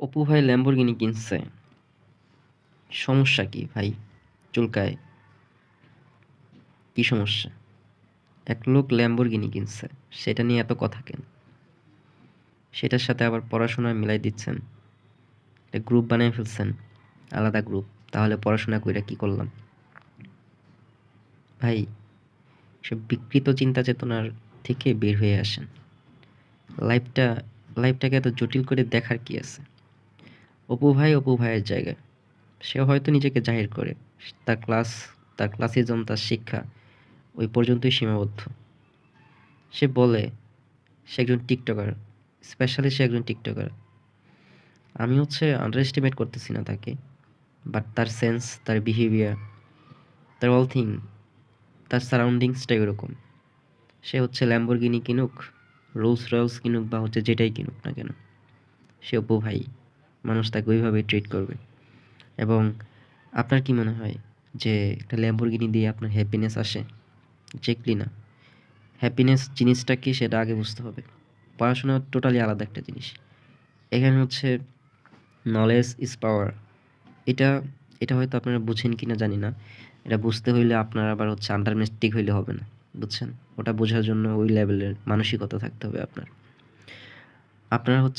অপু ভাই ল্যাম্বরগিনি কিনছে। সমস্যা কি ভাই? চুলকায়। কি সমস্যা? এক লোক ল্যাম্বরগিনি কিনছে, সেটা নিয়ে এত কথা কেন? সেটার সাথে আবার পড়াশোনা মিলাই দিচ্ছেন। একটা গ্রুপ বানিয়ে ফেলছেন, আলাদা গ্রুপ। তাহলে পড়াশোনা কইরা কি করলাম? ভাই, সব বিকৃত চিন্তা চেতনার থেকে বের হয়ে আসেন। লাইফটা লাইফটাকে এত জটিল করে দেখার কি আছে? অপু ভাই অপু ভাইয়ের জায়গায়। সে হয়তো নিজেকে জাহির করে। তার ক্লাস, তার ক্লাসিজম, তার শিক্ষা ওই পর্যন্তই সীমাবদ্ধ। সে বলে সে একজন টিকটকার, স্পেশালি সে একজন টিকটকার। আমি আন্ডার এস্টিমেট করতেছি না তাকে, বাট তার সেন্স, তার বিহেভিয়ার, তার অল থিং, তার সারাউন্ডিংসটাই ওরকম। সে ল্যাম্বরগিনি কিনুক, রোলস রয়েলস কিনুক, বা যেটাই কিনুক না কেন, সে অপু ভাই। মানুষ তাকে ওইভাবেই ট্রিট করবে। এবং আপনার কি মনে হয় যে একটা ল্যাম্বরগিনি দিয়ে আপনার হ্যাপিনেস আসে? চেকলি না। হ্যাপিনেস জিনিসটা কি সেটা আগে বুঝতে হবে। পড়াশোনা টোটালি আলাদা একটা জিনিস। এখানে নলেজ ইজ পাওয়ার। এটা এটা হয়তো আপনারা বুঝেন কিনা জানি না। এটা বুঝতে হইলে আপনার আবার আন্ডার মেট্রিক হইলে হবে না। বুঝছেন? ওটা বোঝার জন্য ওই লেভেলের মানসিকতা থাকতে হবে আপনার। আপনারা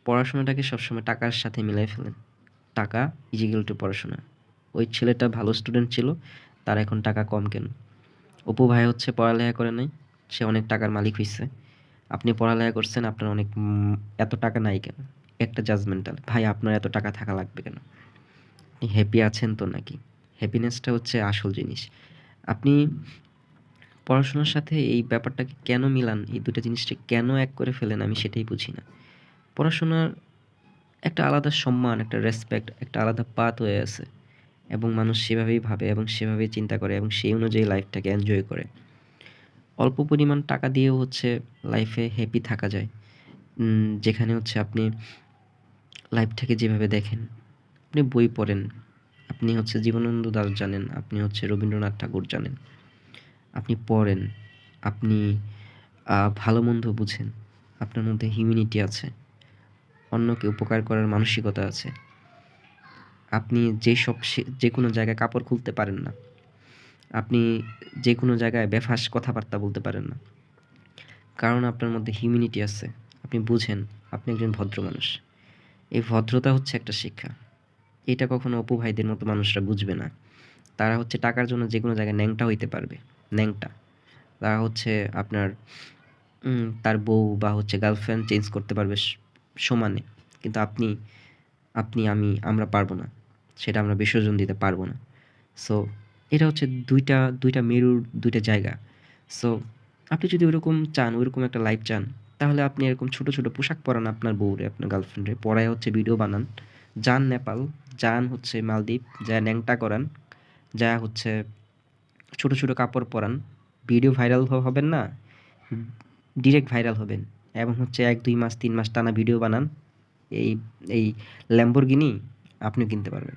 পড়াশোনাটাকে সবসময় টাকার সাথে মিলাই ফেলেন। টাকা ইজ ইকুয়াল টু পড়াশোনা। ওই ছেলেটা ভালো স্টুডেন্ট ছিল, তার এখন টাকা কম কেন? অপু ভাই পড়ালেখা করে নাই, সে অনেক টাকার মালিক হইছে। আপনি পড়ালেখা করছেন, আপনার অনেক এত টাকা নাই কেন? একটা জাজমেন্টাল। ভাই, আপনার এত টাকা থাকা লাগবে কেন? আপনি হ্যাপি আছেন তো নাকি? হ্যাপিনেসটা আসল জিনিস। আপনি পড়াশোনার সাথে এই ব্যাপারটাকে কেন মিলান? এই দুটো জিনিসটা কেন এক করে ফেলেন? আমি সেটাই বুঝি না। পড়াশোনার একটা আলাদা সম্মান, একটা রেসপেক্ট, একটা আলাদা পাথ হয়ে আছে, এবং মানুষ সেভাবেই ভাবে এবং সেভাবেই চিন্তা করে এবং সেই অনুযায়ী লাইফটাকে এনজয় করে। অল্প পরিমাণ টাকা দিয়েও লাইফে হ্যাপি থাকা যায়। যেখানে আপনি লাইফটাকে যেভাবে দেখেন। আপনি বই পড়েন, আপনি জীবনানন্দ দাশ জানেন, আপনি রবীন্দ্রনাথ ঠাকুর জানেন। আপনি পড়েন, আপনি ভালো-মন্দ বুঝেন। আপনার মধ্যে হিউম্যানিটি আছে। অন্যকে উপকার করার মানসিকতা আছে। আপনি যেকোনো জায়গায় কাপড় খুলতে পারেন না। আপনি যেকোনো জায়গায় বেফাঁস কথাবার্তা বলতে পারেন না। কারণ আপনার মধ্যে হিউম্যানিটি আছে। আপনি বুঝেন, আপনি একজন ভদ্র মানুষ। এই ভদ্রতা একটা শিক্ষা। এটা কখনো অপু ভাইদের মতো মানুষরা বুঝবে না। তারা টাকার জন্য যেকোনো জায়গায় ন্যাংটা হইতে পারবে। ন্যাংটা। তারা আপনার তার বউ বা গার্লফ্রেন্ড চেঞ্জ করতে পারবে সমানে। কিন্তু আপনি, আপনি, আমরা পারবো না। সেটা আমরা বিসর্জন দিতে পারবো না। সো এটা ২টা মেরুর ২টা জায়গা। সো আপনি যদি ওরকম চান, ওরকম একটা লাইফ চান, তাহলে আপনি এরকম ছোট, ছোট পোশাক পরান আপনার বউরে, আপনার গার্লফ্রেন্ডরে। পরায় ভিডিও বানান। যান নেপাল, যান মালদ্বীপ, যায়া ন্যাংটা করান। যায়া ছোট, ছোট কাপড় পরান। ভিডিও ভাইরাল হবেন না, ডিরেক্ট ভাইরাল হবেন। এবং ১-২ মাস ৩ মাস টানা ভিডিও বানান। এই এই ল্যাম্বরগিনি আপনিও কিনতে পারবেন।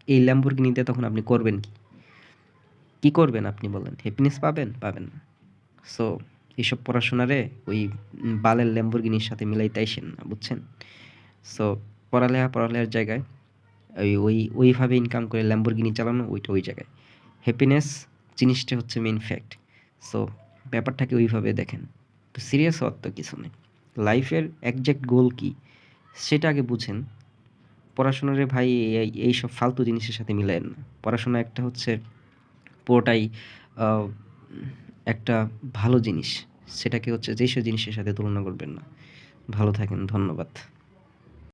এই ল্যাম্বরগিনিতে তখন আপনি করবেন কি? কি করবেন আপনি বলেন? হ্যাপিনেস পাবেন? পাবেন না। সো এইসব পড়াশোনারে ওই বালের ল্যাম্বরগিনির সাথে মিলাইতে আইসেন না, বুঝছেন? সো পড়ালেখার জায়গায় ওইভাবে ইনকাম করে ল্যাম্বরগিনি চালানো, ওইটা ওই জায়গায়। হ্যাপিনেস জিনিসটা মেইন ফ্যাক্ট। সো ব্যাপারটাকে ওইভাবে দেখেন। তো সিরিয়াস হওয়ার তো কিছু নেই। লাইফের এক্সাক্ট গোল কী সেটা আগে বুঝেন। পড়াশোনারে ভাই এইসব ফালতু জিনিসের সাথে মিলায়েন না। পড়াশোনা একটা পুরোটাই আ একটা ভালো জিনিস। সেটাকে যেসব জিনিসের সাথে তুলনা করবেন না। ভালো থাকেন। ধন্যবাদ।